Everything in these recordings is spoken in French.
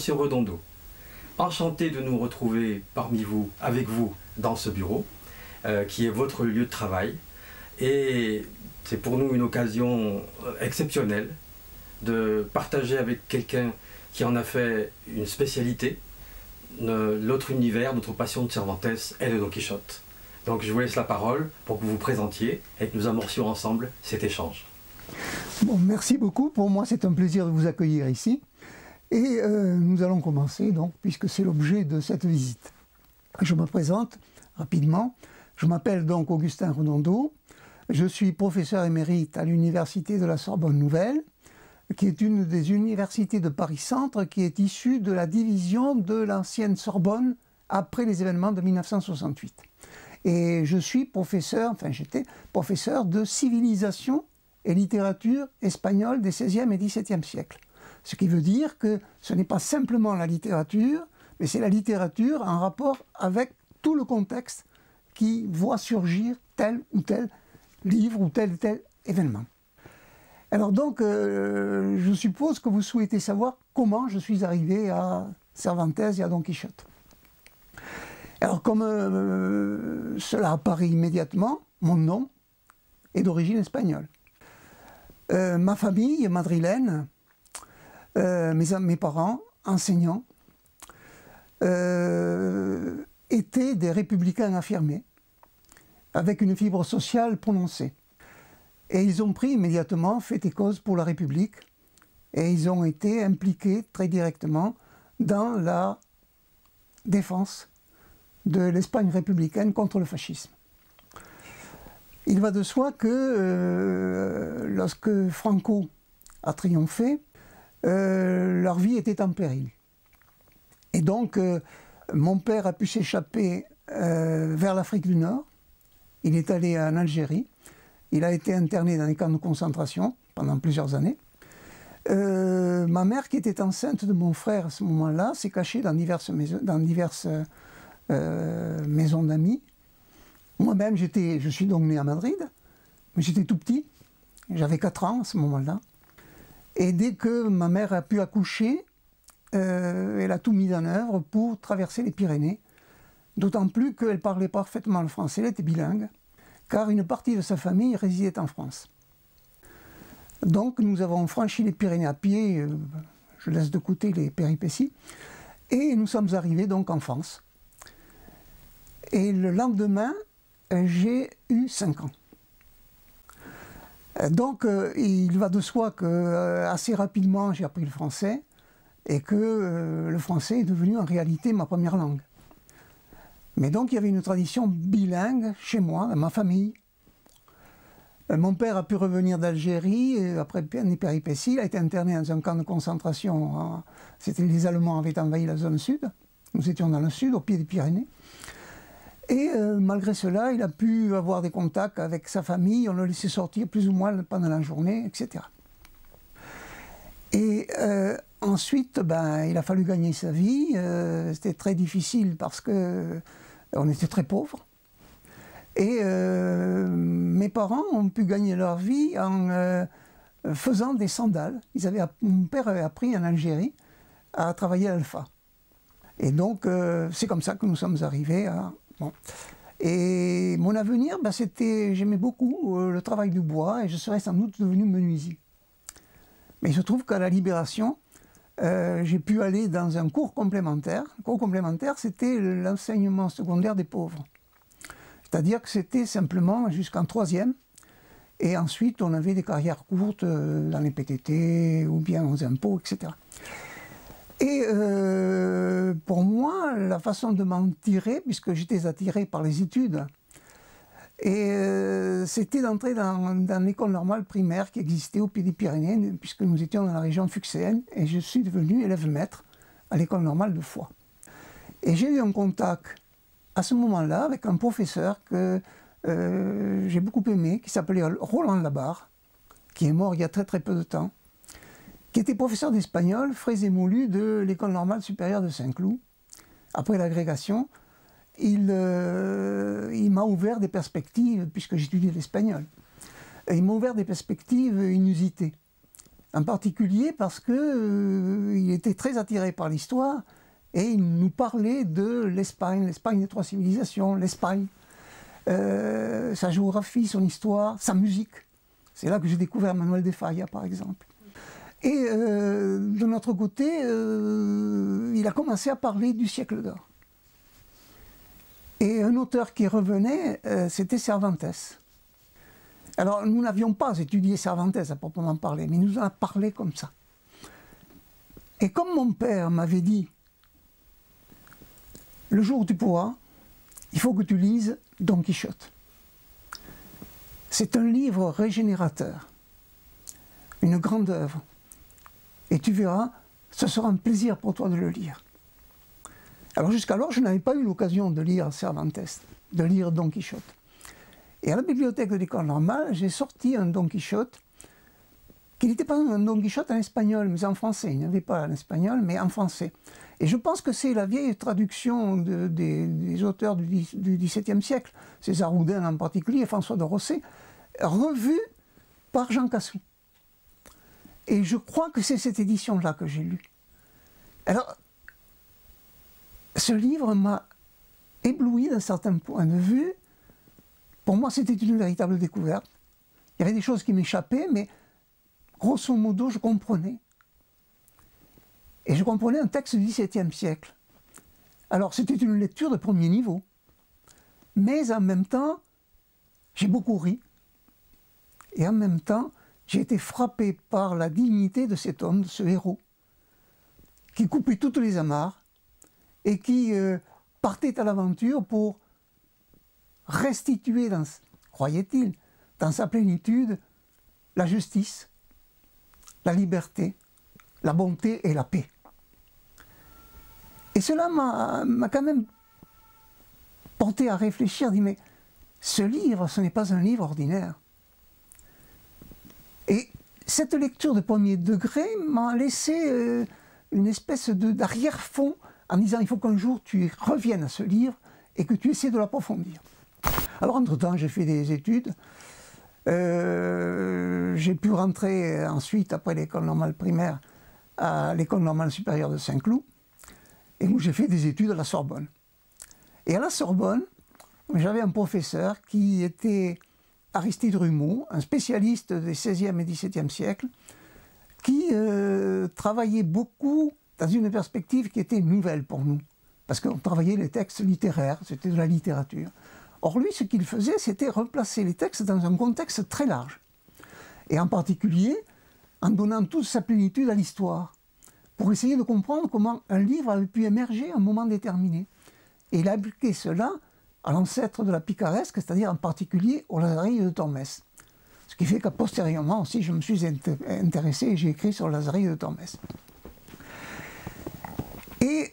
Monsieur Redondo, enchanté de nous retrouver parmi vous, avec vous, dans ce bureau, qui est votre lieu de travail. Et c'est pour nous une occasion exceptionnelle de partager avec quelqu'un qui en a fait une spécialité, l'autre univers, notre passion de Cervantes est le Don Quichotte. Donc je vous laisse la parole pour que vous vous présentiez et que nous amorcions ensemble cet échange. Bon, merci beaucoup. Pour moi, c'est un plaisir de vous accueillir ici. Et nous allons commencer, donc, puisque c'est l'objet de cette visite. Je me présente rapidement. Je m'appelle donc Augustin Redondo. Je suis professeur émérite à l'Université de la Sorbonne Nouvelle, qui est une des universités de Paris-Centre, qui est issue de la division de l'ancienne Sorbonne après les événements de 1968. Et je suis professeur, enfin j'étais professeur de civilisation et littérature espagnole des XVIe et XVIIe siècles. Ce qui veut dire que ce n'est pas simplement la littérature, mais c'est la littérature en rapport avec tout le contexte qui voit surgir tel ou tel livre ou tel événement. Alors donc, je suppose que vous souhaitez savoir comment je suis arrivé à Cervantes et à Don Quichotte. Alors comme cela apparaît immédiatement, mon nom est d'origine espagnole. Ma famille madrilène, mes parents, enseignants, étaient des républicains affirmés, avec une fibre sociale prononcée. Et ils ont pris immédiatement fait et cause pour la République, et ils ont été impliqués très directement dans la défense de l'Espagne républicaine contre le fascisme. Il va de soi que lorsque Franco a triomphé, leur vie était en péril. Et donc, mon père a pu s'échapper vers l'Afrique du Nord. Il est allé en Algérie. Il a été interné dans les camps de concentration pendant plusieurs années. Ma mère, qui était enceinte de mon frère à ce moment-là, s'est cachée dans diverses maisons d'amis. Moi-même, je suis donc né à Madrid, mais j'étais tout petit. J'avais 4 ans à ce moment-là. Et dès que ma mère a pu accoucher, elle a tout mis en œuvre pour traverser les Pyrénées. D'autant plus qu'elle parlait parfaitement le français, elle était bilingue, car une partie de sa famille résidait en France. Donc nous avons franchi les Pyrénées à pied, je laisse de côté les péripéties, et nous sommes arrivés donc en France. Et le lendemain, j'ai eu 5 ans. Donc il va de soi que assez rapidement j'ai appris le français, et que le français est devenu en réalité ma première langue. Mais donc il y avait une tradition bilingue chez moi, dans ma famille. Mon père a pu revenir d'Algérie, après des péripéties, il a été interné dans un camp de concentration. C'était les Allemands avaient envahi la zone sud, nous étions dans le sud, au pied des Pyrénées. Et malgré cela, il a pu avoir des contacts avec sa famille, on le laissait sortir plus ou moins pendant la journée, etc. Et ensuite, il a fallu gagner sa vie, c'était très difficile parce que on était très pauvres. Et mes parents ont pu gagner leur vie en faisant des sandales. Mon père avait appris en Algérie à travailler à l'Alpha. Et donc, c'est comme ça que nous sommes arrivés à... Bon. Et mon avenir, j'aimais beaucoup le travail du bois et je serais sans doute devenu menuisier. Mais il se trouve qu'à la Libération, j'ai pu aller dans un cours complémentaire. Le cours complémentaire, c'était l'enseignement secondaire des pauvres. C'est-à-dire que c'était simplement jusqu'en 3e. Et ensuite, on avait des carrières courtes dans les PTT ou bien aux impôts, etc. Et pour moi, la façon de m'en tirer, puisque j'étais attiré par les études, c'était d'entrer dans l'école normale primaire qui existait au pied des Pyrénées, puisque nous étions dans la région fuxéenne, et je suis devenu élève-maître à l'école normale de Foix. Et j'ai eu un contact à ce moment-là avec un professeur que j'ai beaucoup aimé, qui s'appelait Roland Labarre, qui est mort il y a très très peu de temps, qui était professeur d'espagnol, frais et moulu de l'école normale supérieure de Saint-Cloud. Après l'agrégation, il m'a ouvert des perspectives, puisque j'étudiais l'espagnol. Il m'a ouvert des perspectives inusitées en particulier parce qu'il était très attiré par l'histoire et il nous parlait de l'Espagne des trois civilisations, l'Espagne, sa géographie, son histoire, sa musique. C'est là que j'ai découvert Manuel de Falla, par exemple. Et de notre côté, il a commencé à parler du siècle d'or. Et un auteur qui revenait, c'était Cervantes. Alors, nous n'avions pas étudié Cervantes à proprement parler, mais il nous en a parlé comme ça. Et comme mon père m'avait dit, le jour où tu pourras, il faut que tu lises Don Quichotte. C'est un livre régénérateur, une grande œuvre. Et tu verras, ce sera un plaisir pour toi de le lire. Alors jusqu'alors, je n'avais pas eu l'occasion de lire Cervantes, de lire Don Quichotte. Et à la bibliothèque de l'école normale, j'ai sorti un Don Quichotte, qui n'était pas un Don Quichotte en espagnol, mais en français. Il n'y avait pas en espagnol, mais en français. Et je pense que c'est la vieille traduction des auteurs du XVIIe siècle, César Houdin en particulier, François de Rosset, revue par Jean Cassou. Et je crois que c'est cette édition-là que j'ai lue. Alors, ce livre m'a ébloui d'un certain point de vue. Pour moi, c'était une véritable découverte. Il y avait des choses qui m'échappaient, mais grosso modo, je comprenais. Et je comprenais un texte du XVIIe siècle. Alors, c'était une lecture de premier niveau. Mais en même temps, j'ai beaucoup ri. Et en même temps, j'ai été frappé par la dignité de cet homme, de ce héros, qui coupait toutes les amarres et qui partait à l'aventure pour restituer, croyait-il, dans sa plénitude, la justice, la liberté, la bonté et la paix. Et cela m'a quand même porté à réfléchir, dit mais ce livre, ce n'est pas un livre ordinaire. Et cette lecture de premier degré m'a laissé une espèce d'arrière-fond en disant il faut qu'un jour tu reviennes à ce livre et que tu essaies de l'approfondir. Alors entre-temps, j'ai fait des études. J'ai pu rentrer ensuite, après l'école normale primaire, à l'école normale supérieure de Saint-Cloud, et où j'ai fait des études à la Sorbonne. Et à la Sorbonne, j'avais un professeur qui était Aristide Rumeau, un spécialiste des XVIe et XVIIe siècles, qui travaillait beaucoup dans une perspective qui était nouvelle pour nous, parce qu'on travaillait les textes littéraires, c'était de la littérature. Or lui, ce qu'il faisait, c'était replacer les textes dans un contexte très large, et en particulier en donnant toute sa plénitude à l'histoire, pour essayer de comprendre comment un livre avait pu émerger à un moment déterminé. Et il a appliqué cela à l'ancêtre de la picaresque, c'est-à-dire en particulier au Lazarillo de Tormes. Ce qui fait qu'à postérieurement aussi, je me suis intéressé et j'ai écrit sur le Lazarillo de Tormes. Et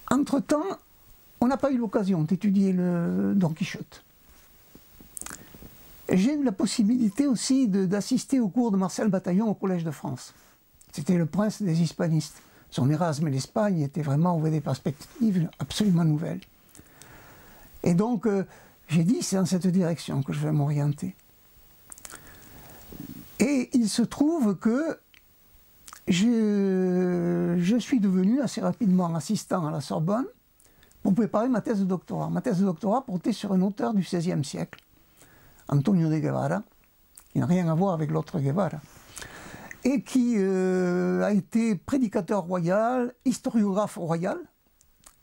entre-temps, on n'a pas eu l'occasion d'étudier le Don Quichotte. J'ai eu la possibilité aussi d'assister au cours de Marcel Bataillon au Collège de France. C'était le prince des hispanistes. Son Erasme et l'Espagne étaient vraiment ouvert des perspectives absolument nouvelles. Et donc, j'ai dit, c'est dans cette direction que je vais m'orienter. Et il se trouve que je suis devenu assez rapidement assistant à la Sorbonne pour préparer ma thèse de doctorat. Ma thèse de doctorat portait sur un auteur du XVIe siècle, Antonio de Guevara, qui n'a rien à voir avec l'autre Guevara, et qui a été prédicateur royal, historiographe royal,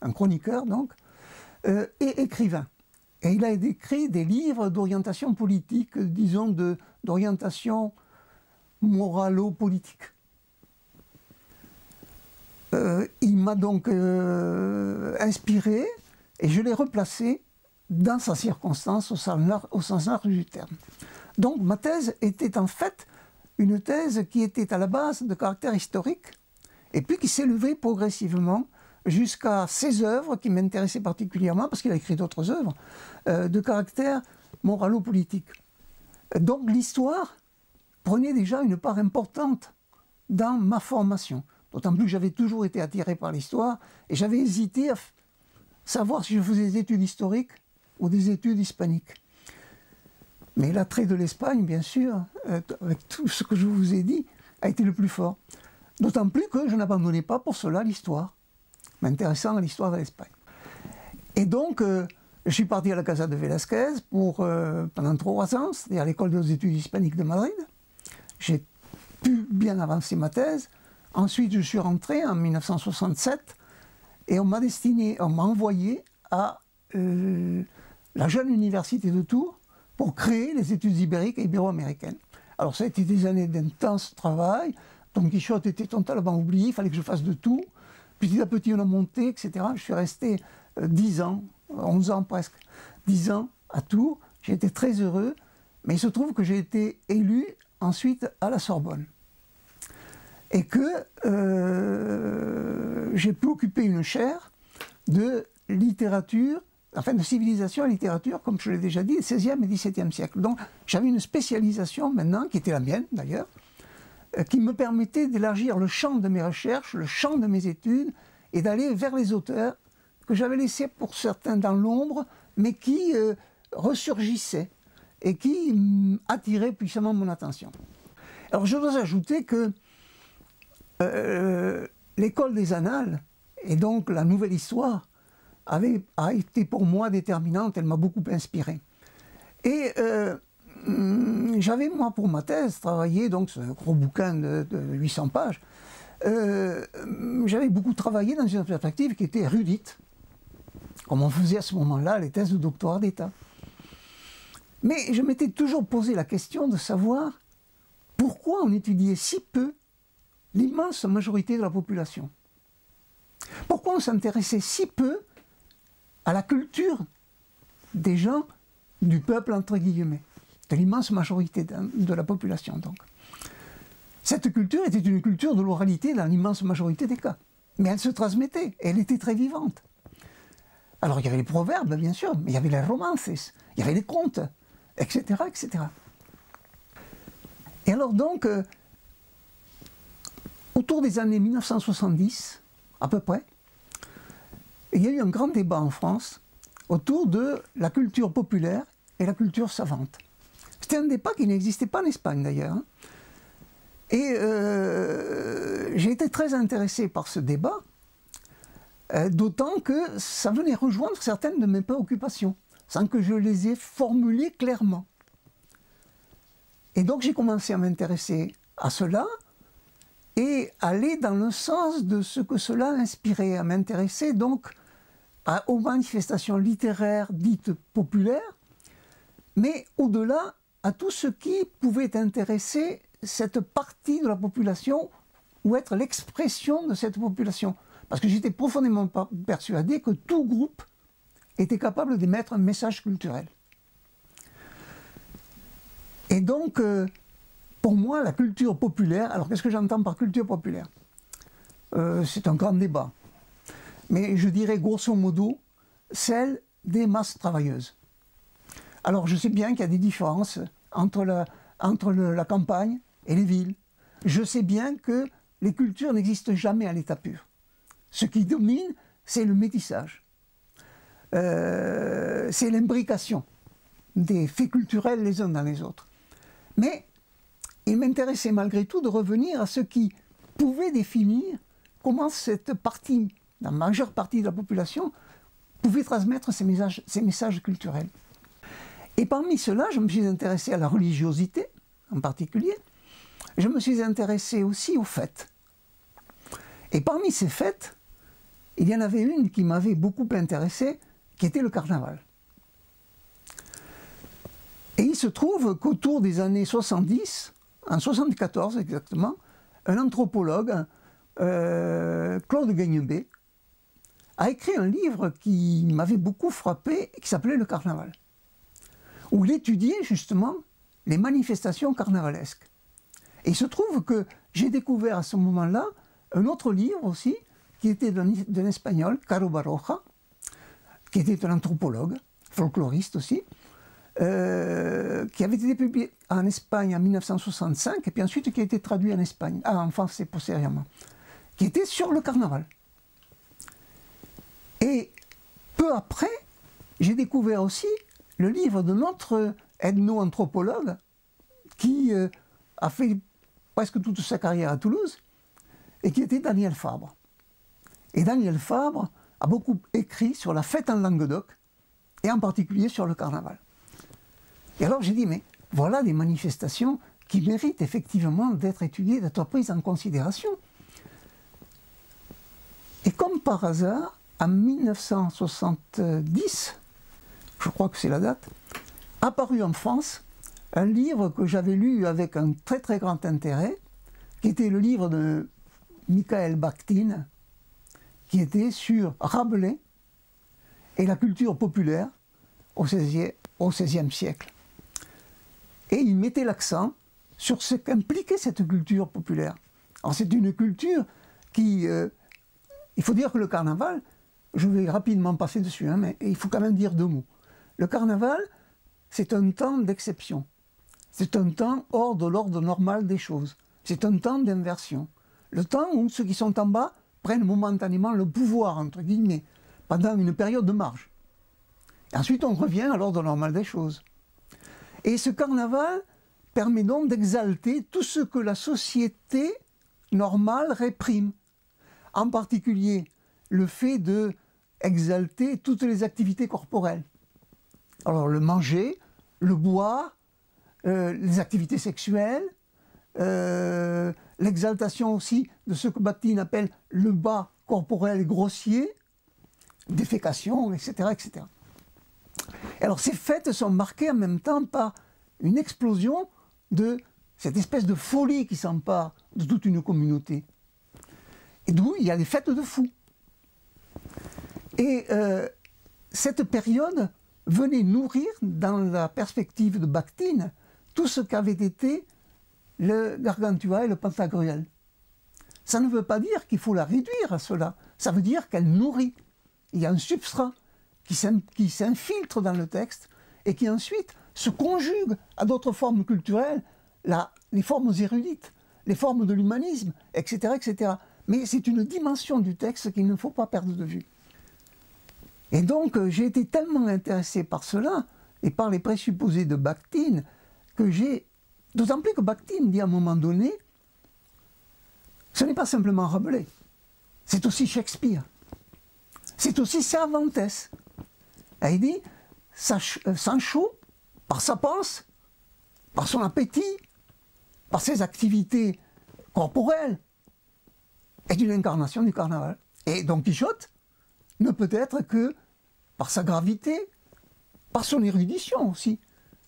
un chroniqueur donc, et écrivain. Et il a écrit des livres d'orientation politique, disons d'orientation moralo-politique. Il m'a donc inspiré et je l'ai replacé dans sa circonstance au sens large du terme. Donc ma thèse était en fait une thèse qui était à la base de caractère historique et puis qui s'est levée progressivement jusqu'à ses œuvres qui m'intéressaient particulièrement, parce qu'il a écrit d'autres œuvres, de caractère moralo-politique. Donc l'histoire prenait déjà une part importante dans ma formation. D'autant plus que j'avais toujours été attiré par l'histoire et j'avais hésité à savoir si je faisais des études historiques ou des études hispaniques. Mais l'attrait de l'Espagne, bien sûr, avec tout ce que je vous ai dit, a été le plus fort. D'autant plus que je n'abandonnais pas pour cela l'histoire, m'intéressant à l'histoire de l'Espagne. Et donc, je suis parti à la Casa de Velázquez pendant 3 ans, c'est-à-dire à l'école des études hispaniques de Madrid. J'ai pu bien avancer ma thèse. Ensuite, je suis rentré en 1967 et on m'a envoyé à la jeune université de Tours pour créer les études ibériques et ibéro-américaines. Alors ça a été des années d'intense travail. Don Quichotte était totalement oublié, il fallait que je fasse de tout. Petit à petit, on a monté, etc. Je suis resté 10 ans, 11 ans presque, 10 ans à Tours. J'ai été très heureux, mais il se trouve que j'ai été élu ensuite à la Sorbonne. Et que j'ai pu occuper une chaire de littérature, enfin de civilisation et littérature, comme je l'ai déjà dit, 16e et 17e siècle. Donc j'avais une spécialisation maintenant, qui était la mienne d'ailleurs, qui me permettait d'élargir le champ de mes recherches, le champ de mes études, et d'aller vers les auteurs que j'avais laissés pour certains dans l'ombre, mais qui ressurgissaient et qui attiraient puissamment mon attention. Alors je dois ajouter que l'école des Annales, et donc la nouvelle histoire, a été pour moi déterminante, elle m'a beaucoup inspiré. Et j'avais, moi, pour ma thèse, travaillé, donc ce gros bouquin de 800 pages, j'avais beaucoup travaillé dans une perspective qui était érudite, comme on faisait à ce moment-là les thèses de doctorat d'État. Mais je m'étais toujours posé la question de savoir pourquoi on étudiait si peu l'immense majorité de la population. Pourquoi on s'intéressait si peu à la culture des gens, du peuple entre guillemets, de l'immense majorité de la population donc. Cette culture était une culture de l'oralité dans l'immense majorité des cas. Mais elle se transmettait, et elle était très vivante. Alors il y avait les proverbes bien sûr, mais il y avait les romances, il y avait les contes, etc. etc. Et alors donc, autour des années 1970, à peu près, il y a eu un grand débat en France autour de la culture populaire et la culture savante. C'était un débat qui n'existait pas en Espagne d'ailleurs. Et j'ai été très intéressé par ce débat, d'autant que ça venait rejoindre certaines de mes préoccupations, sans que je les ai formulées clairement. Et donc j'ai commencé à m'intéresser à cela, et aller dans le sens de ce que cela inspirait, à m'intéresser donc aux manifestations littéraires dites populaires, mais au-delà à tout ce qui pouvait intéresser cette partie de la population ou être l'expression de cette population. Parce que j'étais profondément persuadé que tout groupe était capable d'émettre un message culturel. Et donc, pour moi, la culture populaire, alors qu'est-ce que j'entends par culture populaire? C'est un grand débat. Mais je dirais grosso modo, celle des masses travailleuses. Alors je sais bien qu'il y a des différences entre la campagne et les villes. Je sais bien que les cultures n'existent jamais à l'état pur. Ce qui domine, c'est le métissage. C'est l'imbrication des faits culturels les uns dans les autres. Mais il m'intéressait malgré tout de revenir à ce qui pouvait définir comment cette partie, la majeure partie de la population, pouvait transmettre ces messages culturels. Et parmi cela, je me suis intéressé à la religiosité, en particulier. Je me suis intéressé aussi aux fêtes. Et parmi ces fêtes, il y en avait une qui m'avait beaucoup intéressé, qui était le carnaval. Et il se trouve qu'autour des années 70, en 74 exactement, un anthropologue, Claude Gagnebé, a écrit un livre qui m'avait beaucoup frappé, qui s'appelait Le Carnaval, où il étudiait justement les manifestations carnavalesques. Et il se trouve que j'ai découvert à ce moment-là un autre livre aussi, qui était d'un Espagnol, Caro Baroja, qui était un anthropologue, folkloriste aussi, qui avait été publié en Espagne en 1965, et puis ensuite qui a été traduit en Espagne, en français postérieurement, qui était sur le carnaval. Et peu après, j'ai découvert aussi le livre de notre ethno-anthropologue qui a fait presque toute sa carrière à Toulouse, et qui était Daniel Fabre. Et Daniel Fabre a beaucoup écrit sur la fête en Languedoc, et en particulier sur le carnaval. Et alors j'ai dit, mais voilà des manifestations qui méritent effectivement d'être étudiées, d'être prises en considération. Et comme par hasard, en 1970, je crois que c'est la date, apparut en France un livre que j'avais lu avec un très très grand intérêt, qui était le livre de Michael Bakhtin, qui était sur Rabelais et la culture populaire au XVIe siècle. Et il mettait l'accent sur ce qu'impliquait cette culture populaire. Alors c'est une culture qui... il faut dire que le carnaval, je vais rapidement passer dessus, hein, mais il faut quand même dire deux mots. Le carnaval, c'est un temps d'exception. C'est un temps hors de l'ordre normal des choses. C'est un temps d'inversion. Le temps où ceux qui sont en bas prennent momentanément le pouvoir, entre guillemets, pendant une période de marge. Et ensuite, on revient à l'ordre normal des choses. Et ce carnaval permet donc d'exalter tout ce que la société normale réprime. En particulier, le fait d'exalter toutes les activités corporelles. Alors, le manger, le boire, les activités sexuelles, l'exaltation aussi de ce que Bakhtin appelle le bas corporel grossier, défécation, etc., etc. Alors ces fêtes sont marquées en même temps par une explosion de cette espèce de folie qui s'empare de toute une communauté. Et d'où il y a des fêtes de fous. Et cette période venait nourrir, dans la perspective de Bakhtin, tout ce qu'avait été le Gargantua et le Pantagruel. Ça ne veut pas dire qu'il faut la réduire à cela. Ça veut dire qu'elle nourrit. Il y a un substrat qui s'infiltre dans le texte et qui ensuite se conjugue à d'autres formes culturelles, les formes érudites, les formes de l'humanisme, etc., etc. Mais c'est une dimension du texte qu'il ne faut pas perdre de vue. Et donc j'ai été tellement intéressé par cela et par les présupposés de Bakhtin que j'ai... D'autant plus que Bakhtin dit à un moment donné, ce n'est pas simplement Rabelais, c'est aussi Shakespeare, c'est aussi Cervantes. Et il dit, Sancho, par sa panse, par son appétit, par ses activités corporelles, est une incarnation du carnaval. Et Don Quichotte ne peut être que, par sa gravité, par son érudition aussi,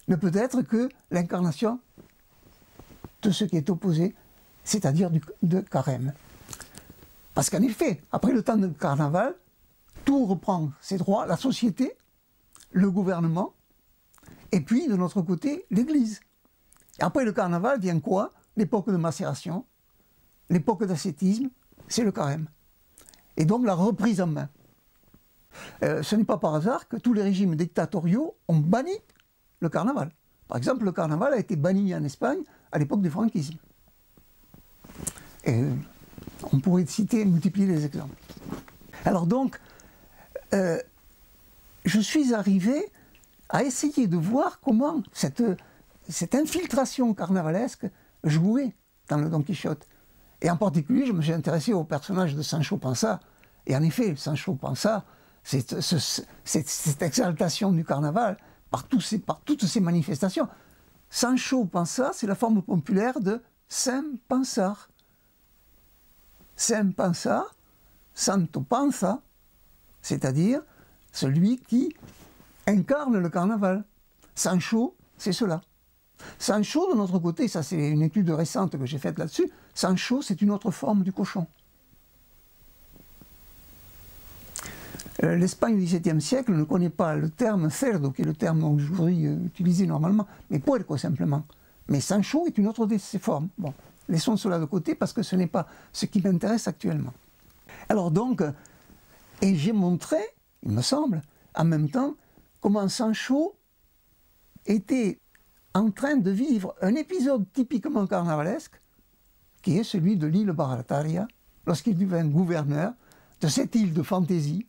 ne peut être que l'incarnation de ce qui est opposé, c'est-à-dire de carême. Parce qu'en effet, après le temps de carnaval, tout reprend ses droits, la société, le gouvernement, et puis de notre côté, l'Église. Et après le carnaval vient quoi? L'époque de macération, l'époque d'ascétisme, c'est le carême. Et donc la reprise en main. Ce n'est pas par hasard que tous les régimes dictatoriaux ont banni le carnaval. Par exemple, le carnaval a été banni en Espagne à l'époque du franquisme. Et on pourrait citer, multiplier les exemples. Alors donc, je suis arrivé à essayer de voir comment cette infiltration carnavalesque jouait dans le Don Quichotte. Et en particulier, je me suis intéressé au personnage de Sancho Panza. Et en effet, Sancho Panza, cette exaltation du carnaval par toutes ces manifestations. Sancho Panza, c'est la forme populaire de Saint Pansar. Saint Pansar, Santo Panza, c'est-à-dire celui qui incarne le carnaval. Sancho, c'est cela. Sancho, de notre côté, ça c'est une étude récente que j'ai faite là-dessus, Sancho, c'est une autre forme du cochon. L'Espagne du XVIIe siècle ne connaît pas le terme cerdo, qui est le terme aujourd'hui utilisé normalement, mais puerco simplement. Mais Sancho est une autre de ces formes. Bon, laissons cela de côté parce que ce n'est pas ce qui m'intéresse actuellement. Alors donc, et j'ai montré, il me semble, en même temps, comment Sancho était en train de vivre un épisode typiquement carnavalesque, qui est celui de l'île Barataria, lorsqu'il devient gouverneur de cette île de fantaisie,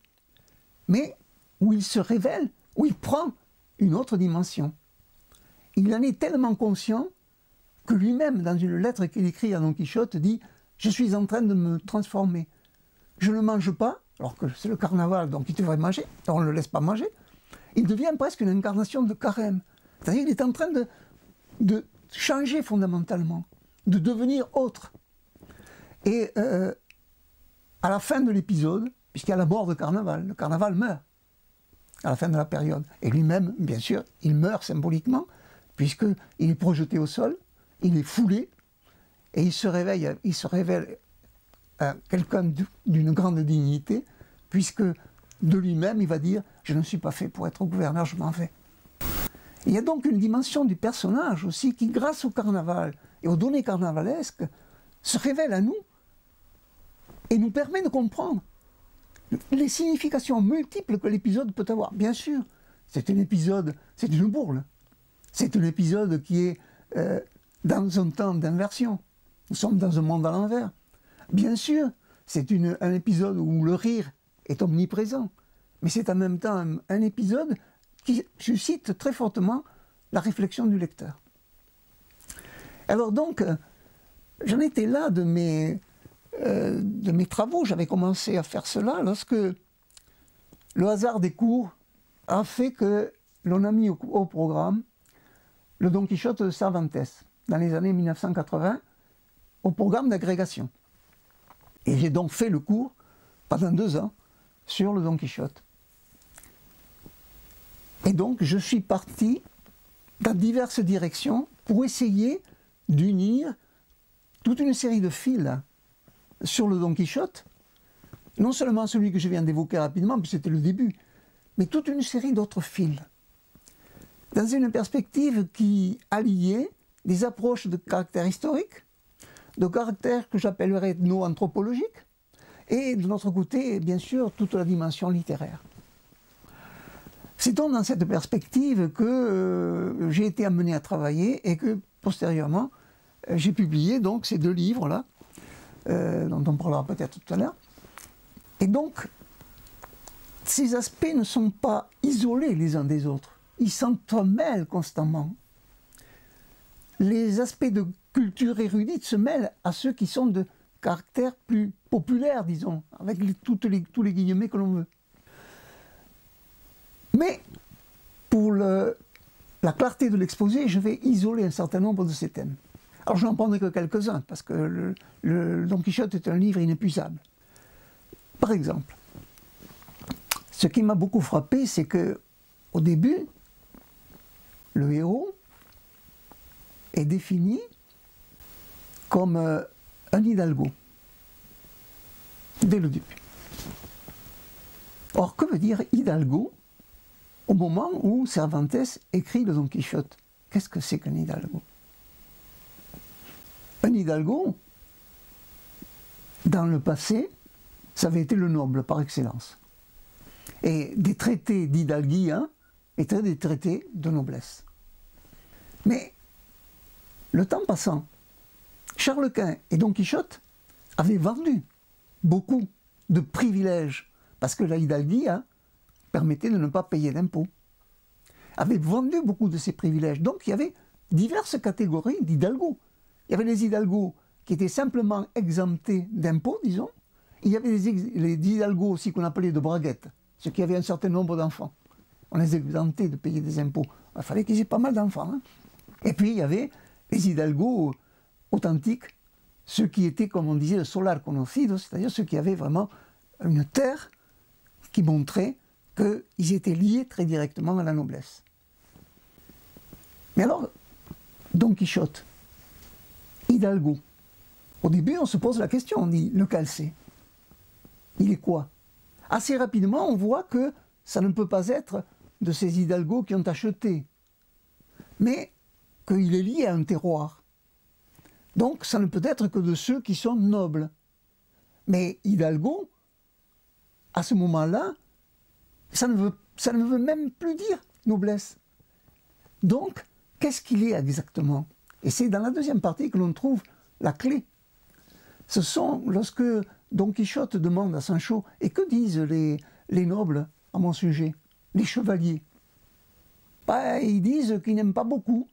mais où il se révèle, où il prend une autre dimension. Il en est tellement conscient que lui-même, dans une lettre qu'il écrit à Don Quichotte, dit « Je suis en train de me transformer. Je ne mange pas, alors que c'est le carnaval, donc il devrait manger, on ne le laisse pas manger. Il devient presque une incarnation de carême. C'est-à-dire qu'il est en train de changer fondamentalement, de devenir autre. » Et à la fin de l'épisode, puisqu'il y a la mort de Carnaval, le Carnaval meurt à la fin de la période. Et lui-même, bien sûr, il meurt symboliquement, puisqu'il est projeté au sol, il est foulé, et il se révèle quelqu'un d'une grande dignité, puisque de lui-même, il va dire « Je ne suis pas fait pour être gouverneur, je m'en vais ». Il y a donc une dimension du personnage aussi qui, grâce au carnaval et aux données carnavalesques, se révèle à nous et nous permet de comprendre les significations multiples que l'épisode peut avoir. Bien sûr, c'est un épisode, c'est une bourle. C'est un épisode qui est dans un temps d'inversion. Nous sommes dans un monde à l'envers. Bien sûr, c'est un épisode où le rire est omniprésent. Mais c'est en même temps un épisode qui suscite très fortement la réflexion du lecteur. Alors donc, j'en étais là de mes travaux, j'avais commencé à faire cela lorsque le hasard des cours a fait que l'on a mis au programme le Don Quichotte de Cervantes, dans les années 1980, au programme d'agrégation. Et j'ai donc fait le cours, pendant 2 ans, sur le Don Quichotte. Et donc je suis parti dans diverses directions pour essayer d'unir toute une série de fils sur le Don Quichotte, non seulement celui que je viens d'évoquer rapidement, puis c'était le début, mais toute une série d'autres fils, dans une perspective qui alliait des approches de caractère historique, de caractère que j'appellerais ethno-anthropologique, et de notre côté, bien sûr, toute la dimension littéraire. C'est donc dans cette perspective que j'ai été amené à travailler et que, postérieurement, j'ai publié donc ces 2 livres-là, dont on parlera peut-être tout à l'heure. Et donc, ces aspects ne sont pas isolés les uns des autres. Ils s'entremêlent constamment. Les aspects de culture érudite se mêlent à ceux qui sont de caractère plus populaire, disons, avec tous les guillemets que l'on veut. Mais, pour la clarté de l'exposé, je vais isoler un certain nombre de ces thèmes. Alors je n'en prendrai que quelques-uns, parce que le Don Quichotte est un livre inépuisable. Par exemple, ce qui m'a beaucoup frappé, c'est que au début, le héros est défini comme un hidalgo, dès le début. Or, que veut dire hidalgo au moment où Cervantes écrit le Don Quichotte? Qu'est-ce que c'est qu'un hidalgo? Un hidalgo, dans le passé, ça avait été le noble par excellence. Et des traités d'hidalguie étaient des traités de noblesse. Mais, le temps passant, Charles Quint et Don Quichotte avaient vendu beaucoup de privilèges, parce que la hidalguie permettait de ne pas payer d'impôts. Avaient vendu beaucoup de ces privilèges. Donc il y avait diverses catégories d'hidalgos. Il y avait les hidalgos qui étaient simplement exemptés d'impôts, disons. Il y avait les hidalgos aussi qu'on appelait de braguettes, ceux qui avaient un certain nombre d'enfants. On les exemptait de payer des impôts. Il fallait qu'ils aient pas mal d'enfants. Et puis il y avait les hidalgos authentiques, ceux qui étaient, comme on disait, solar conocidos, c'est-à-dire ceux qui avaient vraiment une terre qui montrait qu'ils étaient liés très directement à la noblesse. Mais alors, Don Quichotte, hidalgo, au début on se pose la question, on dit, lequel c'est? Il est quoi? Assez rapidement on voit que ça ne peut pas être de ces hidalgos qui ont acheté, mais qu'il est lié à un terroir. Donc ça ne peut être que de ceux qui sont nobles. Mais hidalgo, à ce moment-là, ça ne veut même plus dire noblesse. Donc, qu'est-ce qu'il est exactement? Et c'est dans la deuxième partie que l'on trouve la clé. Ce sont, lorsque Don Quichotte demande à Sancho, et que disent les nobles à mon sujet, les chevaliers? Ils disent qu'ils n'aiment pas beaucoup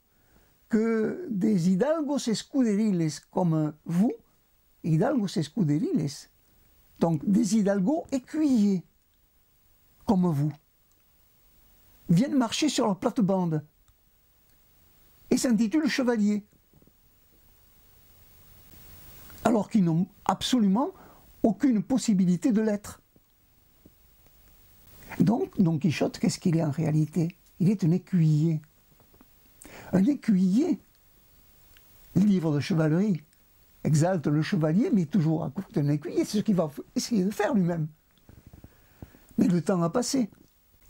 que des hidalgos escuderiles comme vous, hidalgos escuderiles, donc des hidalgos écuyers comme vous, viennent marcher sur leur plate-bande et s'intitulent chevaliers, alors qu'ils n'ont absolument aucune possibilité de l'être. Donc, Don Quichotte, qu'est-ce qu'il est en réalité? Il est un écuyer. Un écuyer, le livre de chevalerie, exalte le chevalier, mais toujours à côté d'un écuyer, c'est ce qu'il va essayer de faire lui-même. Mais le temps a passé.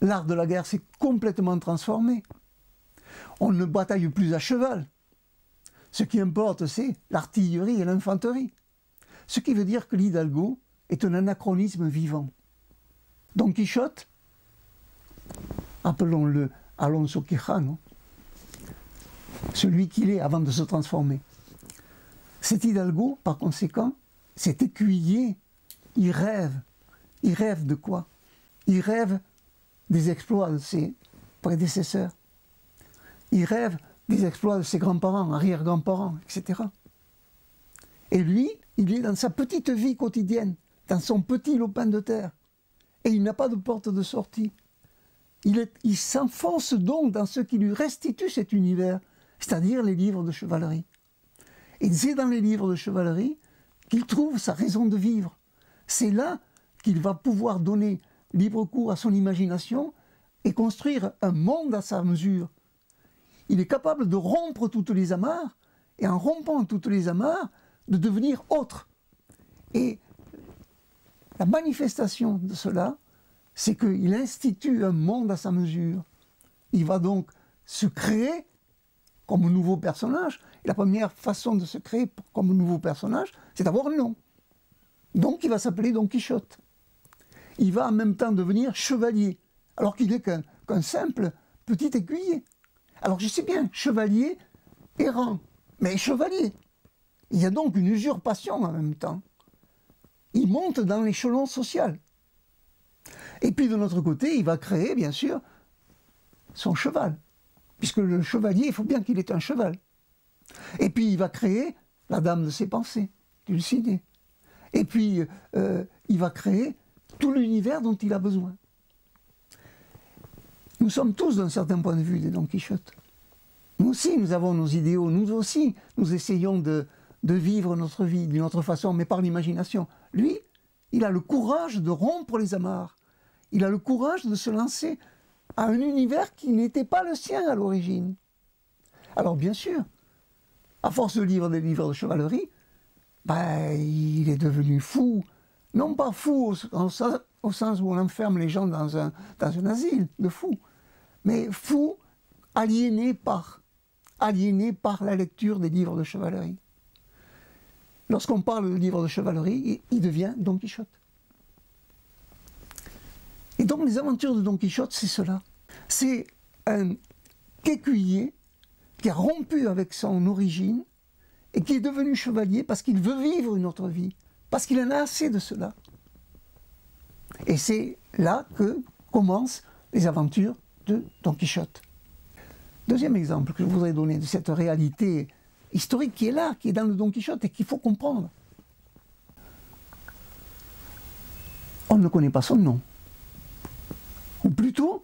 L'art de la guerre s'est complètement transformé. On ne bataille plus à cheval. Ce qui importe, c'est l'artillerie et l'infanterie. Ce qui veut dire que l'hidalgo est un anachronisme vivant. Don Quichotte, appelons-le Alonso Quijano, celui qu'il est avant de se transformer. Cet hidalgo, par conséquent, cet écuyer, il rêve. Il rêve de quoi? Il rêve des exploits de ses prédécesseurs. Il rêve des exploits de ses grands-parents, arrière-grands-parents, etc. Et lui, il est dans sa petite vie quotidienne, dans son petit lopin de terre. Et il n'a pas de porte de sortie. Il s'enfonce donc dans ce qui lui restitue cet univers, c'est-à-dire les livres de chevalerie. Et c'est dans les livres de chevalerie qu'il trouve sa raison de vivre. C'est là qu'il va pouvoir donner libre cours à son imagination et construire un monde à sa mesure. Il est capable de rompre toutes les amarres, et en rompant toutes les amarres, de devenir autre. Et la manifestation de cela, c'est qu'il institue un monde à sa mesure. Il va donc se créer comme un nouveau personnage. Et la première façon de se créer comme un nouveau personnage, c'est d'avoir un nom. Donc il va s'appeler Don Quichotte. Il va en même temps devenir chevalier, alors qu'il n'est qu'un simple petit écuyer. Alors je sais bien, chevalier errant, mais chevalier. Il y a donc une usurpation en même temps. Il monte dans l'échelon social. Et puis de notre côté, il va créer, bien sûr, son cheval. Puisque le chevalier, il faut bien qu'il ait un cheval. Et puis il va créer la dame de ses pensées, Dulcinée. Et puis il va créer tout l'univers dont il a besoin. Nous sommes tous, d'un certain point de vue, des Don Quichotte. Nous aussi, nous avons nos idéaux. Nous aussi, nous essayons de vivre notre vie d'une autre façon, mais par l'imagination. Lui, il a le courage de rompre les amarres. Il a le courage de se lancer à un univers qui n'était pas le sien à l'origine. Alors bien sûr, à force de lire des livres de chevalerie, il est devenu fou. Non pas fou au sens où on enferme les gens dans un asile de fous, mais fou aliéné par la lecture des livres de chevalerie. Lorsqu'on parle de livres de chevalerie, il devient Don Quichotte. Et donc les aventures de Don Quichotte, c'est cela. C'est un écuyer qui a rompu avec son origine et qui est devenu chevalier parce qu'il veut vivre une autre vie, parce qu'il en a assez de cela. Et c'est là que commencent les aventures de Don Quichotte. Deuxième exemple que je voudrais donner de cette réalité historique qui est là, qui est dans le Don Quichotte et qu'il faut comprendre. On ne connaît pas son nom. Ou plutôt,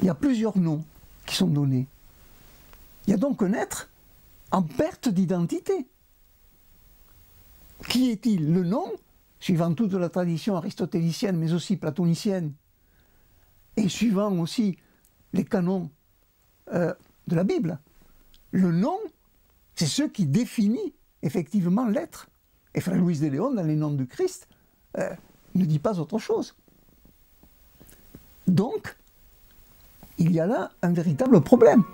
il y a plusieurs noms qui sont donnés. Il y a donc un être en perte d'identité. Qui est-il? Le nom, suivant toute la tradition aristotélicienne, mais aussi platonicienne, et suivant aussi les canons de la Bible, le nom, c'est ce qui définit effectivement l'être. Et Frère Luis de León, dans les noms du Christ, ne dit pas autre chose. Donc, il y a là un véritable problème.